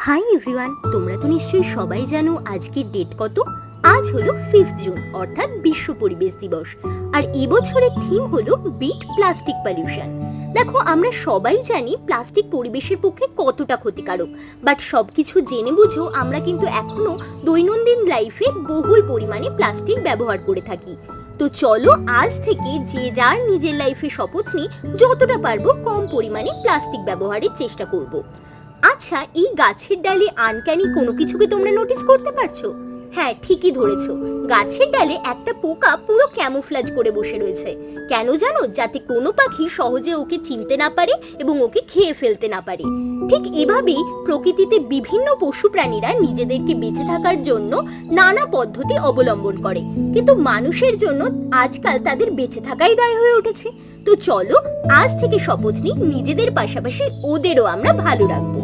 Hi everyone, তোমরা তো নিশ্চয়ই সবাই জানো আজকের ডেট কত। আজ হলো 5 জুন অর্থাৎ বিশ্ব পরিবেশ দিবস। আর এবছরের থিম হলো বিট প্লাস্টিক পলিউশন। দেখো, আমরা সবাই জানি প্লাস্টিক পরিবেশের পক্ষে কতটা ক্ষতিকারক, বাট সবকিছু জেনে বুঝেও আমরা কিন্তু এখনো দৈনন্দিন লাইফে বহুল পরিমাণে প্লাস্টিক ব্যবহার করে থাকি। তো চলো আজ থেকে যে যার নিজের লাইফে শপথ নিই যতটা পারবো কম পরিমাণে প্লাস্টিক ব্যবহারের চেষ্টা করব। আচ্ছা, এই গাছের ডালে আনক্যানি কোনো কিছুকে তোমরা নোটিস করতে পারছো? হ্যাঁ, ঠিকই ধরেছো। গাছের ডালে একটা পোকা পুরো ক্যামোফ্লাজ করে বসে রয়েছে। কেন জানো? যাতে কোনো পাখি সহজে ওকে চিনতে না পারে এবং ওকে খেয়ে ফেলতে না পারে। ঠিক এভাবেই প্রকৃতিতে বিভিন্ন পশু প্রাণীরা নিজেদেরকে বেঁচে থাকার জন্য নানা পদ্ধতি অবলম্বন করে, কিন্তু মানুষের জন্য আজকাল তাদের বেঁচে থাকাই দায় হয়ে উঠেছে। তো চলো আজ থেকে শপথ নিই নিজেদের পাশাপাশি ওদেরও আমরা ভালো রাখবো।